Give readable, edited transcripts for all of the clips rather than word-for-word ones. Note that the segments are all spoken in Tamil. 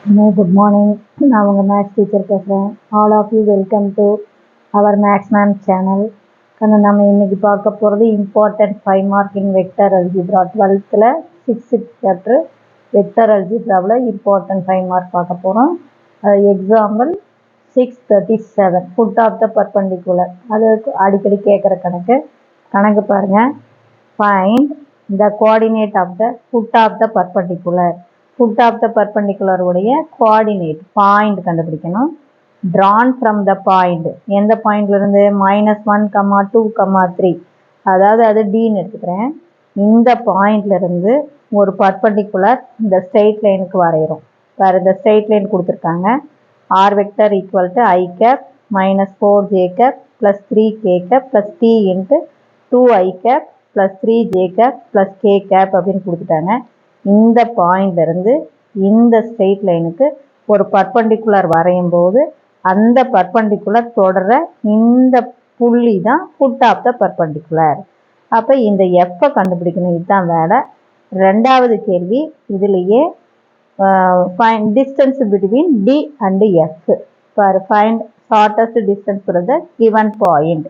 Hello, good morning. நான் உங்கள் மேக்ஸ் டீச்சர் பேசுகிறேன். All of you welcome to our maths ma'am channel. ஆனால் நம்ம இன்னைக்கு பார்க்க போகிறது important 5 mark in vector algebra 12th 6th chapter vector அல்ஜிப்ராவில் இம்பார்ட்டன்ட் 5 மார்க் பார்க்க போகிறோம். Example 637 foot of the perpendicular. அது அடிக்கடி கேட்குற கணக்கு பாருங்கள். Find the coordinate of the foot of the perpendicular. Foot of the perpendicular உடைய கோஆர்டினேட் பாயிண்ட் கண்டுபிடிக்கணும். drawn from the point, எந்த பாயிண்ட்ல இருந்து -1, 2, 3, அதாவது அது Dன்னு எடுத்துக்கிறேன். இந்த பாயிண்ட்ல இருந்து ஒரு பர்பண்டிகுலர் இந்த ஸ்ட்ரெயிட் லைனுக்கு வரைகிறோம். வேற இந்த ஸ்ட்ரெயிட் லைன் கொடுத்துருக்காங்க. r vector equal to i cap -4j cap plus 3k cap plus t into 2i cap plus 3j cap plus k cap அப்படின்னு கொடுத்துட்டாங்க. இந்த பாயிண்ட்ல இருந்து இந்த ஸ்ட்ரெயிட் லைனுக்கு ஒரு பர்பண்டிகுலர் வரையும் போது அந்த பர்பண்டிகுலர் தொடர இந்த புள்ளி தான் ஃபுட் ஆஃப் த பர்பண்டிகுலர். அப்போ இந்த எஃப்பை கண்டுபிடிக்கணும். இதுதான் வேலை. ரெண்டாவது கேள்வி இதுலேயே find distance between D and F. Find shortest distance for the given point.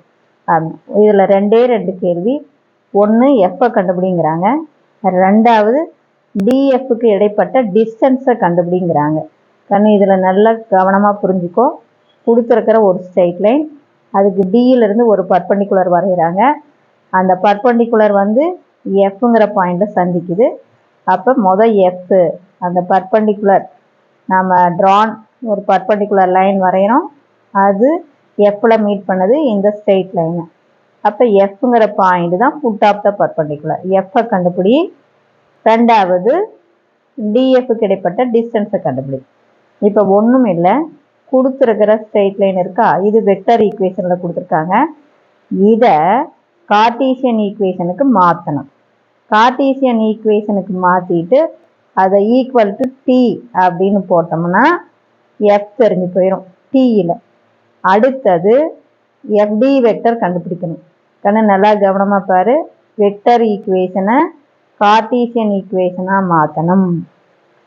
இதில் ரெண்டு கேள்வி. ஒன்று எஃப்பை கண்டுபிடிங்கிறாங்க, ரெண்டாவது டிஎஃப்க்கு இடைப்பட்ட டிஸ்டன்ஸை கண்டுபிடிங்கிறாங்க. இதில் நல்லா கவனமாக புரிஞ்சுக்கோ. கொடுத்துருக்கிற ஒரு ஸ்ட்ரெயிட் லைன், அதுக்கு டியிலிருந்து ஒரு பர்பண்டிகுலர் வரைகிறாங்க. அந்த பர்பண்டிகுலர் வந்து எஃப்ங்கிற பாயிண்ட்டை சந்திக்குது. அப்போ எஃப் அந்த பர்பண்டிகுலர் நம்ம ட்ரான் ஒரு பர்பண்டிகுலர் லைன் வரைகிறோம். அது எஃப்பில் மீட் பண்ணது இந்த ஸ்ட்ரெயிட் லைனு. அப்போ எஃப்ங்கிற பாயிண்ட் தான் ஃபுட் ஆஃப் த பர்பண்டிகுலர். எஃப்பை கண்டுபிடி. ரெண்டாவது டிஎஃப்க்கு இடைப்பட்ட டிஸ்டன்ஸை கண்டுபிடி. இப்போ ஒன்றும் இல்லை, கொடுத்துருக்கிற ஸ்ட்ரெயிட் லைன் இருக்கா, இது வெக்டர் ஈக்குவேஷனில் கொடுத்துருக்காங்க. இதை கார்ட்டீசியன் ஈக்குவேஷனுக்கு மாற்றணும். கார்ட்டீசியன் ஈக்குவேஷனுக்கு மாற்றிட்டு அதை ஈக்குவல் டு டி அப்படின்னு போட்டோம்னா எஃப் தெரிஞ்சு போயிடும் டியில். அடுத்தது எஃப்டி வெக்டர் கண்டுபிடிக்கணும். நல்லா கவனமாக பாரு. வெக்டர் ஈக்குவேஷனை கார்ட்டீசியன் ஈக்குவேஷனாக மாற்றணும்.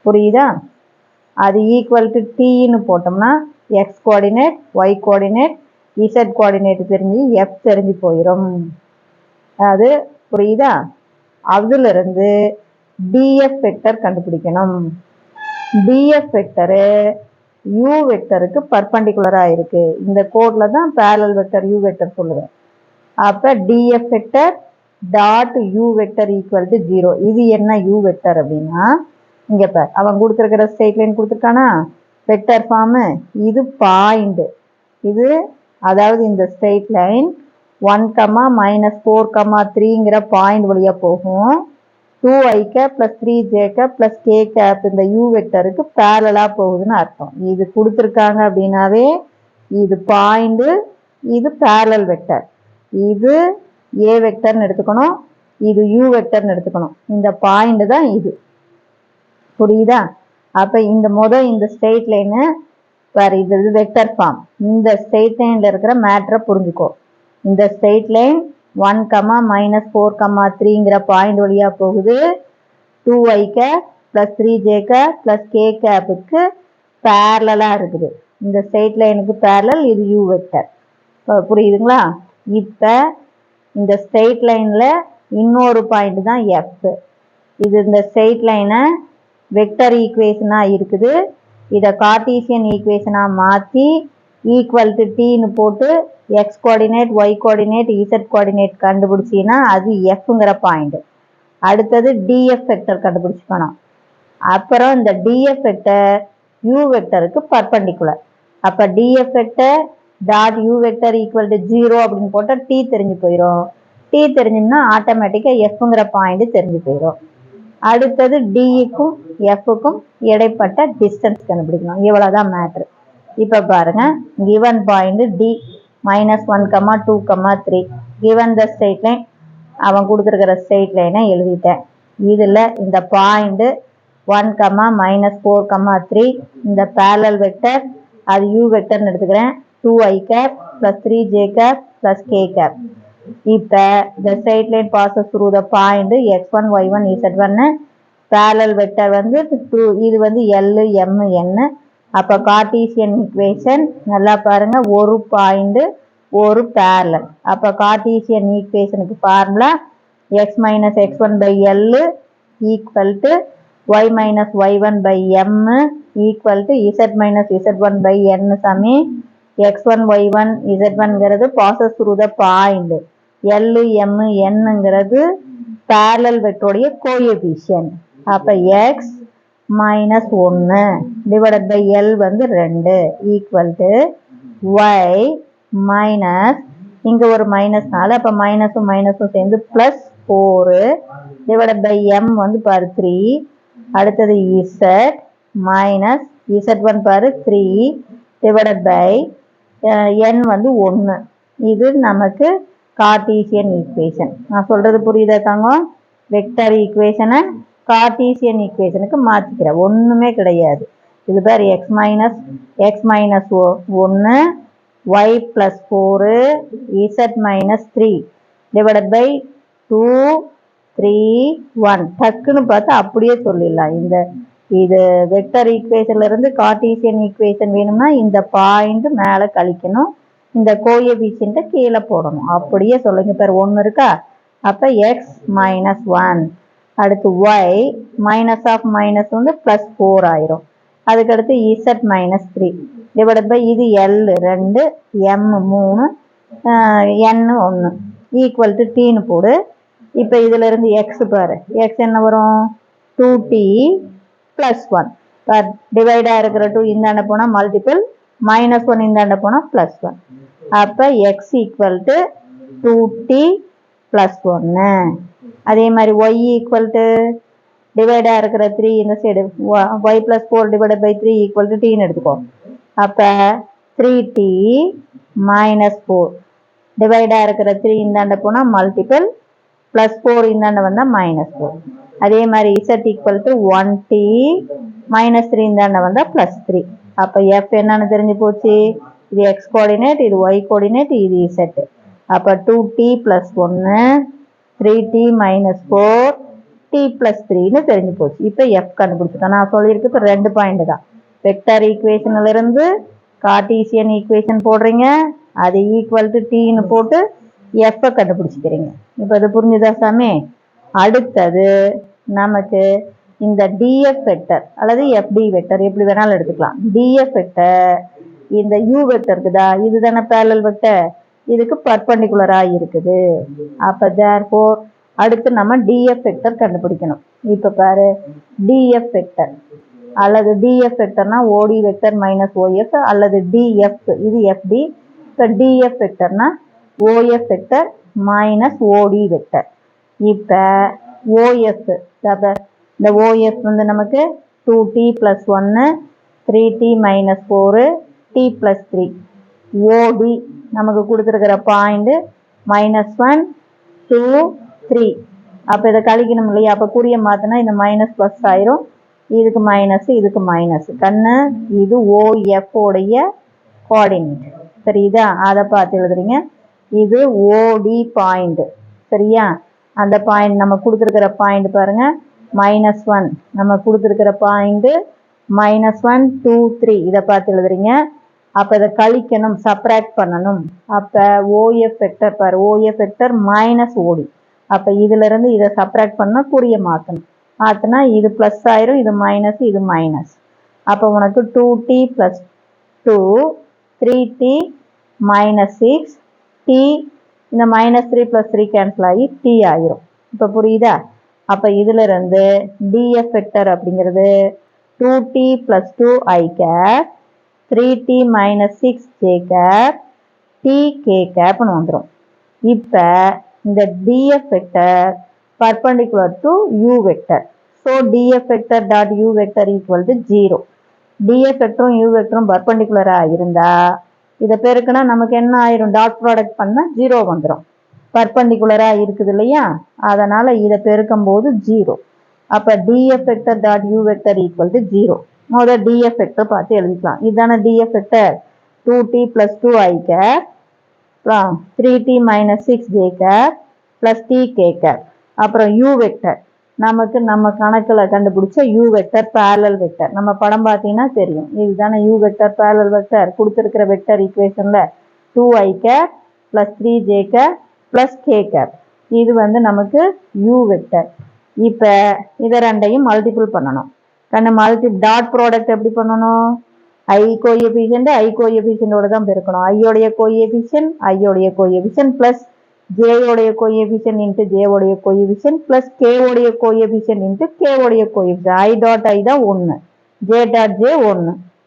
புரியுதா? அது ஈக்குவல் டு டின்னு போட்டோம்னா X coordinate, Y coordinate, Z coordinate தெரிஞ்சு எஃப் தெரிஞ்சு போயிடும். அது புரியுதா? அதிலிருந்து டிஎஃப் வெக்டர் கண்டுபிடிக்கணும். டிஎஃப் வெக்டரு யூ வெக்டருக்கு பர்பண்டிகுலராக இருக்குது. இந்த கோடில் தான் பேரலல் வெக்டர் யூ வெக்டர் சொல்லுவேன். அப்போ DF vector dot you vector equal to 0. இது என்ன யூ வெக்டர் அப்படின்னா, இங்கே பார், அவன் கொடுத்துருக்கிற ஸ்ட்ரெயிட் லைன் கொடுத்துருக்கானா வெக்டர் ஃபார்மு. இது பாயிண்ட். இது அதாவது இந்த ஸ்ட்ரெயிட் லைன் 1, -4, 3ங்கிற பாயிண்ட் வழியாக போகும். 2i cap plus 3j cap plus k cap இந்த யூ வெக்டருக்கு பேரலாக போகுதுன்னு அர்த்தம். இது கொடுத்துருக்காங்க அப்படின்னாவே இது பாயிண்ட், இது பேரலல் வெக்டர். இது ஏ வெக்டர்னு எடுத்துக்கணும், இது யூ வெக்டர்னு எடுத்துக்கணும். இந்த பாயிண்ட் தான் இது. புரியுதா? அப்போ இந்த ஸ்ட்ரெயிட் லைனு வேறு, இது வெக்டர் ஃபார்ம். இந்த ஸ்ட்ரெயிட் லைனில் இருக்கிற மேட்ரை புரிஞ்சுக்கோ. இந்த ஸ்ட்ரெயிட் லைன் 1, -4, 3ங்கிற பாயிண்ட் வழியாக போகுது. 2i cap plus 3j cap plus k கேப்புக்கு பேரலாக இருக்குது. இந்த ஸ்ட்ரெயிட் லைனுக்கு பேரலல் இது யூ வெக்டர். புரியுதுங்களா? இப்போ இந்த ஸ்ட்ரெயிட் லைனில் இன்னொரு பாயிண்ட் தான் எஃப். இது இந்த ஸ்ட்ரெயிட் லைனை வெக்டர் ஈக்குவேஷனாக இருக்குது. இதை கார்ட்டீசியன் ஈக்குவேஷனாக மாற்றி ஈக்குவல் டு டின்னு போட்டு x coordinate, Y coordinate, Z coordinate கண்டுபிடிச்சின்னா அது எஃப்ங்கிற பாயிண்ட். அடுத்தது டிஎஃப் வெக்டர் கண்டுபிடிச்சிக்கணும். அப்புறம் இந்த டிஎஃப் வெக்டர் யூ வெக்டருக்கு பர்பண்டிகுலர். அப்போ DF vector dot you vector equal to 0 அப்படின்னு போட்டால் டி தெரிஞ்சு போயிடும். டி தெரிஞ்சோம்னா ஆட்டோமேட்டிக்காக எஃப்ங்கிற பாயிண்ட் தெரிஞ்சு போயிடும். அடுத்தது டிக்கும் எஃப்க்கும் இடைப்பட்ட டிஸ்டன்ஸ் கண்டுபிடிக்கணும். இவ்வளோதான் மேட்ரு. இப்போ பாருங்கள், given point D -1, 2, 3 given the straight line. அவன் கொடுத்துருக்கிற ஸ்ட்ரெயிட் லைனை எழுதிட்டேன். இதில் இந்த பாயிண்ட் 1, -4, 3 இந்த பேரலல் வெக்டர் அது யூ வெக்டர்னு எடுத்துக்கிறேன். 2i cap plus 3j cap plus k cap. இப்போ the straight line passes through the point x1, y1, z1 parallel vector வந்து 2, இது வந்து L M N. அப்போ கார்ட்டீசியன் ஈக்குவேஷன் நல்லா பாருங்க, ஒரு பாயிண்ட் ஒரு பேரலல். அப்போ கார்ட்டீசியன் ஈக்குவேஷனுக்கு formula x minus x1 by L equal to y minus y1 by M equal to z minus z1 by N. சமி x1 y1 z1ங்கிறது passes through the point, L M Nங்கிறது parallel வெக்டருடைய கோஎஃபிஷியன்ட். அப்ப x minus 1 divided by L வந்து 2 equal to y minus, இங்க ஒரு மைனஸ்னால அப்ப மைனஸும் மைனஸும் சேர்ந்து பிளஸ் 4 divided by M வந்து பாரு 3. அடுத்தது z மைனஸ் z1 பாரு 3 divided by n வந்து 1. இது நமக்கு கார்ட்டீசியன் ஈக்குவேஷன். நான் சொல்றது புரியுதா தங்கம்? வெக்டர் ஈக்குவேஷனை கார்ட்டீசியன் ஈக்குவேஷனுக்கு மாத்திக்கிறேன், ஒண்ணுமே கிடையாது. இது பேர் x minus 1 y plus 4 z minus 3 divided by 2 3 1. டக்குன்னு பார்த்து அப்படியே சொல்லிடலாம். இது வெக்டர் ஈக்குவேஷன்ல இருந்து கார்ட்டீசியன் ஈக்குவேஷன் வேணும்னா இந்த பாயிண்ட் மேல கழிக்கணும், இந்த கோஎஃபிஷியன்ட்டை கீழே போடணும். அப்படியே சொல்லுங்க. பேர் 1 இருக்கா, அப்ப x minus 1. அடுத்து y மைனஸ் ஆஃப் மைனஸ் வந்து பிளஸ் 4 ஆயிரும். அதுக்கடுத்து z minus 3 divided by இது L 2 M 3 N 1 equal to t போடு. இப்போ இதுல இருந்து x பாரு, x என்ன வரும் 2t plus 1. டிவைடா இருக்கிற 2 இந்தாண்ட போனா மல்டிபிள், மைனஸ் 1 இந்தாண்ட போனா பிளஸ் 1. அப்ப x equal to 2t plus 1. அதே மாதிரி y ஈக்குவல் டு டிவைடா இருக்கிற 3 இந்த side y plus 4 divided by 3 equal to t எடுத்துக்கோ. அப்ப 3t minus 4 டிவைடா இருக்கிற 3 இந்தாண்ட போனா மல்டிபிள், பிளஸ் 4 இந்தாண்ட வந்தா மைனஸ் 4. அதே மாதிரி z equal to 1t minus 3 இந்தாண்ட வந்தா பிளஸ் 3. அப்ப f என்னன்னு தெரிஞ்சு போச்சு. இது x கோஆர்டினேட், இது y கோஆர்டினேட், இது z. அப்ப 2t plus 1 3t minus 4 t plus 3ன்னு தெரிஞ்சு போச்சு. இப்ப f கண்டுபிடிச்சிட்டோம். நான் சொல்லியிருக்கு இப்ப 2 பாயிண்ட் தான். வெக்டர் ஈக்குவேஷன்ல இருந்து கார்ட்டீசியன் ஈக்குவேஷன் போடுறீங்க, அது ஈக்குவல் டு tன்னு போட்டு f கண்டுபிடிச்சிக்கிறீங்க. இப்ப அது புரிஞ்சுதா சாமி? அடுத்தது நமக்கு இந்த df வெக்டர் அல்லது fd வெக்டர் எப்படி வேணாலும் எடுத்துக்கலாம். df வெக்டர் இந்த u வெக்டர் இருக்குதா, இதுதானே பேரலல் வெக்டர், இதுக்கு பர்பெண்டிகுலரா இருக்குது. அப்ப therefore அடுத்து நம்ம df வெக்டர் கண்டுபிடிக்கணும். இப்ப பாரு, df வெக்டர் அல்லது df வெக்டர்னா od vector minus of அல்லது df, இது fd. இப்ப df வெக்டர்னா of vector minus od vector. இப்ப of இந்த of வந்து நமக்கு 2t plus 1 3t minus 4 t plus 3. od நமக்கு கொடுத்துருக்கிற பாயிண்ட் -1 2 3. அப்ப இதை கழிக்கணும் இல்லையா, அப்ப குறிய மாத்தினா இந்த மைனஸ் பிளஸ் ஆயிரும், இதுக்கு மைனஸ் இதுக்கு மைனஸ். கண்ணு இது OF உடைய கோஆர்டினேட் சரிதா, அதை பார்த்து எழுதுறீங்க. இது OD பாயிண்ட் சரியா. அந்த பாயிண்ட் நம்ம கொடுத்துருக்கிற பாயிண்ட் பாருங்க -1, நம்ம கொடுத்துருக்கிற பாயிண்ட் -1 2 3, இதை பார்த்து எழுதுறீங்க. அப்ப இதை கழிக்கணும், சப்ராக்ட் பண்ணணும். அப்ப OF வெக்டர் பாரு, OF வெக்டர் மைனஸ் OD. அப்ப இதுல இருந்து இதை சப்ராக்ட் பண்ணா குறிய மாத்தணும், மாத்தினா இது பிளஸ் ஆயிரும், இது மைனஸ் இது மைனஸ். அப்ப உனக்கு 2t plus 2 3t minus 6 t, இந்த minus 3 plus 3 கேன்சல் ஆகி t ஆயிரும். இப்ப புரியுதா? அப்ப இதுல இருந்து df வெக்டர் அப்படிங்கிறது 2t plus 2i cap 3t minus 6j cap tk capன்னு வந்துடும். இப்ப இந்த df vector perpendicular to u vector. So df vector dot u vector equal to 0. df வெக்டரும் u வெக்டரும் perpendicular இருந்தா இதை பெருக்குனா நமக்கு என்ன ஆயிரும், டாட் ப்ராடக்ட் பண்ணா 0 வந்துடும். பர்பண்டிகுலரா இருக்குது இல்லையா, அதனால இதை பெருக்கும் போது 0. அப்ப df vector dot u vector equal to 0. முதல்ல df வெக்டர் பார்த்து எழுதிக்கலாம். இதுதானே df vector 2t plus 2i cap 3t minus 6j cap plus tk cap. அப்புறம் u வெக்டர் நமக்கு நம்ம கணக்கில் கண்டுபிடிச்ச u வெக்டர் parallel வெக்டர். நம்ம படம் பார்த்தீங்கன்னா தெரியும். இதுதானே u வெக்டர் parallel வெக்டர். கொடுத்துருக்கிற வெக்டர் ஈக்குவேஷனில் 2i cap plus 3j cap plus k cap. இது வந்து நமக்கு u வெக்டர். இப்போ இதை ரெண்டையும் மல்டிபிள் பண்ணணும். டாட் ப்ராடக்ட் எப்படி பண்ணணும்? i கோஎஃபிஷியன்ட் தான் பெருக்கணும். i உடைய கோஎஃபிஷியன்ட் plus j உடைய கோஎஃபிஷியன்ட் into j உடைய கோஎஃபிஷியன்ட் plus k உடைய கோஎஃபிஷியன்ட் into k உடைய கோஎஃபிஷியன்ட். i டாட் i தான் 1, j dot j 1,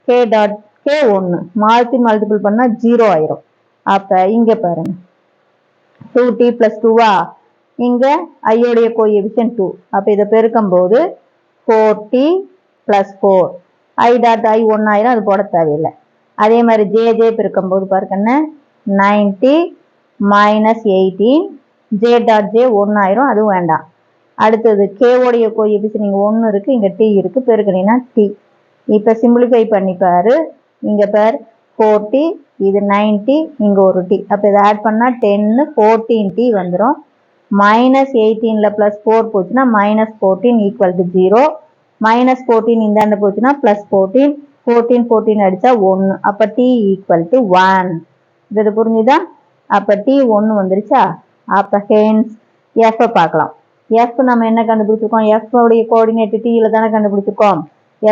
k dot k 1. மாற்றி மல்டிபிள் பண்ணால் 0 ஆயிரும். அப்போ இங்கே பாருங்க 2t plus 2வா, இங்கே i உடைய கோஎஃபிஷியன்ட் 2. அப்போ இதை பெருக்கும் போது 4t plus 4. i dot i 1 ஆயிரம், அது போட தேவையில்லை. அதே மாதிரி jj பெருக்கும் போது பாருங்கன்னு 90 minus 18, j டாட் j 1 ஆயிரம், அதுவும் வேண்டாம். அடுத்தது k உடைய கோஎஃபிஷியன்ட் இங்கே 1 இருக்கு, இங்கே t இருக்கு, பெருக்கினீங்கன்னா t. இப்போ சிம்பிளிஃபை பண்ணி பாரு. இங்கே பார் 4t, இது 90, இங்கே ஒரு t. அப்போ இதை ஆட் பண்ணால் 10 14t வந்துடும். மைனஸ் 18ல் ப்ளஸ் 4 போச்சுன்னா மைனஸ் 14 ஈக்குவல் டு 0. மைனஸ் 14 இந்தாண்ட போச்சுன்னா ப்ளஸ் 14, 14 அடித்தா 1. அப்போ t ஈக்குவல் டு 1. இது புரிஞ்சுதா? அப்போ t 1 வந்துருச்சா? அப்போ ஹென்ஸ் f பார்க்கலாம். f நம்ம என்ன கண்டுபிடிச்சிருக்கோம்? f உடைய கோஆர்டினேட் tல தானே கண்டுபிடிச்சிருக்கோம்.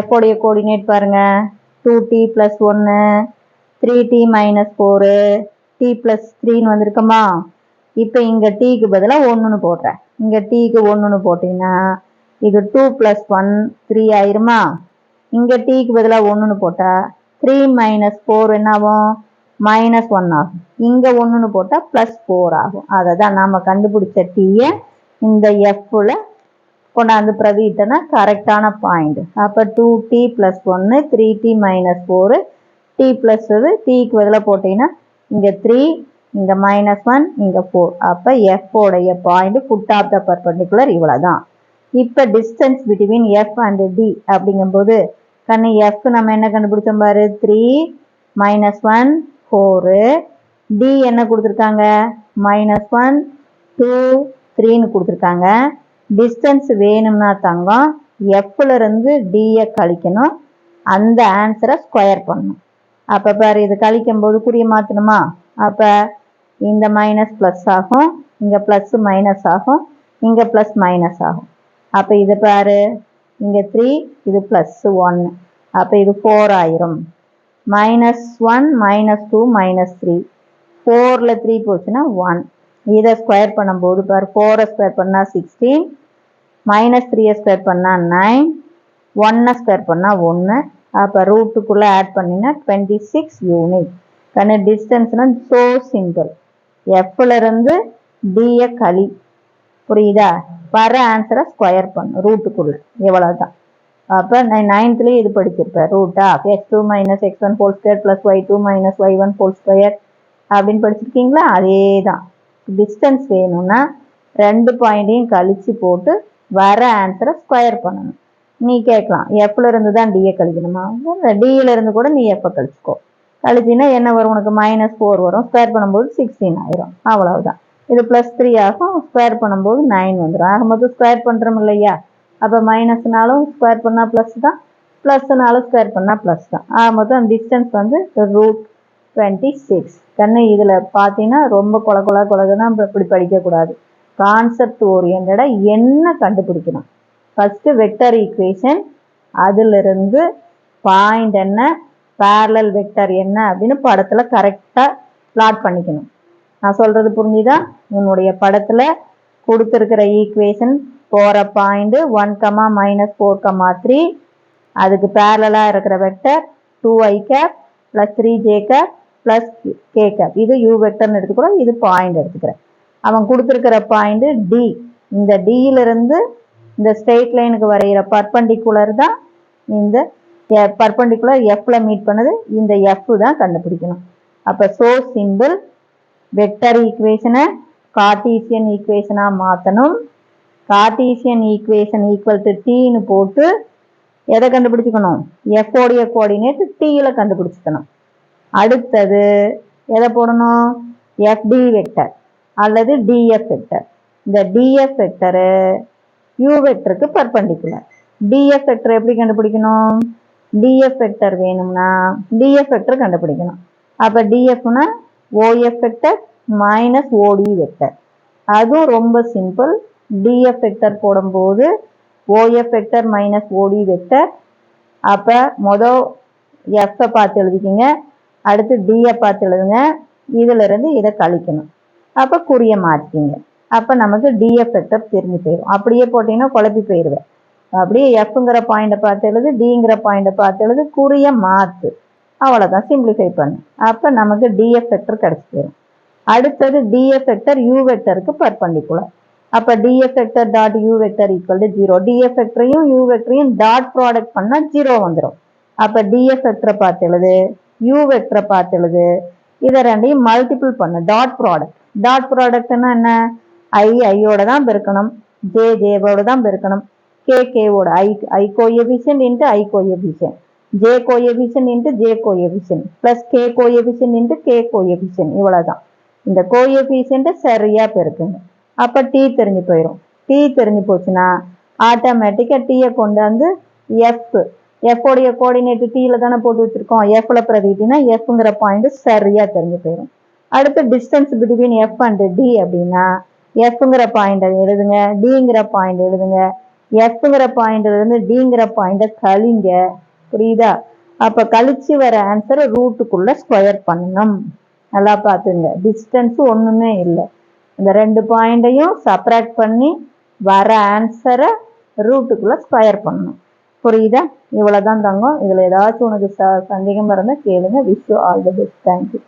f உடைய கோஆர்டினேட் பாருங்க 2t plus 1, 3t minus 4, t plus 3ன்னு வந்திருக்குமா? இப்போ இங்கே டீக்கு பதிலாக 1ன்னு போடுறேன். இங்கே டீக்கு 1ன்னு போட்டிங்கன்னா இது 2 plus 1 3 ஆயிருமா? இங்கே டீக்கு பதிலாக 1ன்னு போட்டால் 3 minus 4 என்ன ஆகும்? மைனஸ் 1 ஆகும். இங்கே 1ன்னு போட்டால் ப்ளஸ் 4 ஆகும். அதை தான் நாம் கண்டுபிடிச்ச டீயை இந்த எஃப்ல கொண்டாந்து பிரதிட்டனா கரெக்டான பாயிண்ட். அப்போ 2t plus 1, 3t minus 4, t plus அது tக்கு பதிலாக போட்டிங்கன்னா இங்கே 3, இங்கே -1, இங்கே 4. அப்போ f உடைய point foot of the perpendicular இவ்வளோ தான். இப்போ distance between f and d அப்படிங்கும்போது கண்ணு f நம்ம என்ன கண்டுபிடிச்சோம் பாரு, 3 -1 4. d என்ன கொடுத்துருக்காங்க? -1 2 3ன்னு கொடுத்துருக்காங்க. டிஸ்டன்ஸ் வேணும்னா தங்கம் எஃப்ல இருந்து டியை கழிக்கணும், அந்த ஆன்சரை ஸ்கொயர் பண்ணணும். அப்போ பாரு இது கழிக்கும் போது குறிய மாற்றணுமா? அப்போ இந்த மைனஸ் ப்ளஸ் ஆகும், இங்கே ப்ளஸ் மைனஸ் ஆகும், இங்கே ப்ளஸ் மைனஸ் ஆகும். அப்போ இது பாரு இங்கே 3, இது ப்ளஸ் 1. அப்போ இது 4 ஆயிரும். -1 -2 -3, 4ல் 3 போச்சுன்னா 1. இதை ஸ்கொயர் பண்ணும்போது பாரு 4 ஸ்கொயர் பண்ணால் 16, -3 ஸ்கொயர் பண்ணால் 9, 1 ஸ்கொயர் பண்ணால் 1. அப்போ ரூட்டுக்குள்ளே ஆட் பண்ணினா 26 யூனிட். கண்ணு டிஸ்டன்ஸ்னா ஸோ சிம்பிள். எஃப்ல இருந்து டியை கழி, புரியுதா? வர ஆன்சரை ஸ்கொயர் பண்ணும் ரூட்டுக்குள்ளே, எவ்வளோதான். அப்போ நான் 9th இது படிச்சிருப்பேன். Root of x2 - x1 whole square plus y2 - y1 whole square அப்படின்னு படிச்சிருக்கீங்களா? அதே தான். டிஸ்டன்ஸ் வேணும்னா 2 பாயிண்டையும் கழிச்சு போட்டு வர ஆன்சரை ஸ்கொயர் பண்ணணும். நீ கேட்கலாம் எஃப்ல இருந்து தான் டிஏ கழிக்கணுமா? டியில இருந்து கூட நீ எஃப் கழிச்சுக்கோ. கழிச்சின்னா என்ன வரும்? உனக்கு -4 வரும். ஸ்கொயர் பண்ணும்போது 16 ஆயிரும். அவ்வளவுதான். இது +3 ஆகும். ஸ்கொயர் பண்ணும்போது 9 வந்துடும். ஆகும்போது ஸ்கொயர் பண்ணுறோம் இல்லையா? அப்போ மைனஸ்னாலும் ஸ்கொயர் பண்ணால் ப்ளஸ் தான், ப்ளஸ்னாலும் ஸ்கொயர் பண்ணால் ப்ளஸ் தான். ஆகும்போது டிஸ்டன்ஸ் வந்து √26. கண்ணு இதில் பார்த்தீங்கன்னா ரொம்ப கொலகுனா இப்படி படிக்கக்கூடாது. கான்செப்ட் ஓரியன்டா என்ன கண்டுபிடிக்கணும்? ஃபர்ஸ்ட் வெக்டர் ஈக்குவேஷன், அதிலிருந்து பாயிண்ட் என்ன, பேரலல் வெக்டர் என்ன அப்படின்னு படத்தில் கரெக்டாக பிளாட் பண்ணிக்கணும். நான் சொல்கிறது புரிஞ்சுதா? உன்னுடைய படத்தில் கொடுத்துருக்கிற ஈக்குவேஷன் போகிற பாயிண்ட் 1, -4, 3, அதுக்கு பேரலாக இருக்கிற vector 2i cap + 3j cap + k cap. இது u வெக்டர்னு எடுத்துக்கிறோம், இது பாயிண்ட் எடுத்துக்கிறேன். அவன் கொடுத்துருக்கிற பாயிண்ட் டி. இந்த டியிலிருந்து இந்த ஸ்ட்ரெயிட் லைனுக்கு வரைகிற பர்பண்டிகுலர் தான் இந்த பர்பண்டிகுலர் எஃப்ல மீட் பண்ணுது. இந்த எஃப் தான் கண்டுபிடிக்கணும். அப்போ ஸோ சிம்பிள். வெக்டர் ஈக்குவேஷனை கார்ட்டீசியன் ஈக்குவேஷனாக மாற்றணும். கார்ட்டீசியன் ஈக்குவேஷன் ஈக்குவல் டு டீன்னு போட்டு எதை கண்டுபிடிச்சிக்கணும்? எஃப் உடைய கோஆர்டினேட் டீல கண்டுபிடிச்சிக்கணும். அடுத்தது எதை போடணும்? எஃப்டி வெக்டர் அல்லது டிஎஃப் வெக்டர். இந்த டிஎஃப் வெக்டரு யூ வெக்டருக்கு பர்பண்டிகுலர். டிஎஃப் வெக்டர் எப்படி கண்டுபிடிக்கணும்? டிஎஃப் வெக்டர் வேணும்னா டிஎஃப் வெக்டர் கண்டுபிடிக்கணும். அப்ப டிஎஃப்னா OF vector minus OD vector. அதுவும் ரொம்ப சிம்பிள். டிஎஃப் வெக்டர் போடும்போது OF vector minus OD vector. அப்ப மொதல் எஃப் பார்த்து எழுதிக்கிங்க, அடுத்து டியை பார்த்து எழுதுங்க, இதுல இருந்து இதை கழிக்கணும். அப்ப குறிய மாற்றிங்க. அப்ப நமக்கு டிஎஃப் வெக்டர் தெரிஞ்சு போயிடும். அப்படியே போட்டீங்கன்னா குழப்பி போயிடுவேன். அப்படியே எஃப்ங்கிற பாயிண்ட பார்த்து எழுது, டிங்கிற பாயிண்ட பார்த்து எழுது, குறிய மாத்து. அவ்வளவுதான், சிம்பிளிஃபை பண்ணு. அப்ப நமக்கு டிஎஃப் வெக்டர் கிடைச்சு போயிடும். அடுத்தது டிஎஃப் வெக்டர் யூ வெக்டருக்கு பர்பண்டிகுலர். அப்ப DF vector dot you vector equal to 0. DF வெக்டரையும் யூ வெக்டரையும் டாட் ப்ராடக்ட் பண்ணா 0 வந்துடும். அப்ப டிஎஃப் வெக்டரை பார்த்து எழுது, யூ வெக்டரை பார்த்து எழுது, இதை ரெண்டையும் மல்டிபிள் பண்ணு. Dot product. டாட் ப்ராடக்ட்னா என்ன? ஐயோட தான் பெருக்கணும், ஜேவோட தான் பெருக்கணும், கேவோட. I coefficient into i coefficient, j coefficient into j coefficient plus k coefficient into k coefficient. இவ்வளவுதான். இந்த கோஎஃபிஷியன்ட் சரியா பெருக்குங்க. அப்ப டி தெரிஞ்சு போயிடும். டி தெரிஞ்சு போச்சுன்னா ஆட்டோமேட்டிக்கா டீயை கொண்டு வந்து எஃப் உடைய கோஆர்டினேட் டீல தானே போட்டு வச்சிருக்கோம். எஃப்ல பிரதிட்டினா எஃப்ங்கிற பாயிண்ட் சரியா தெரிஞ்சு போயிடும். அடுத்து distance between F and D அப்படின்னா எஃப்ங்கிற பாயிண்ட் எழுதுங்க, டிங்கிற பாயிண்ட் எழுதுங்க. எஃப்ங்கிற பாயிண்ட்ல இருந்து டிங்கிற பாயிண்ட கழிங்க. புரியுதா? அப்ப கழிச்சு வர ஆன்சரை ரூட்டுக்குள்ள ஸ்கொயர் பண்ணணும். நல்லா பார்த்துங்க. டிஸ்டன்ஸ் ஒண்ணுமே இல்லை. இந்த ரெண்டு பாயிண்டையும் சப்ராக்ட் பண்ணி வர ஆன்சரை ரூட்டுக்குள்ள ஸ்கொயர் பண்ணணும். புரியுதா? இவ்வளவுதான் தங்கம். இதுல ஏதாச்சும் உனக்கு சந்தேகம் இருந்தா கேளுங்க. Wish you all the best. Thank you.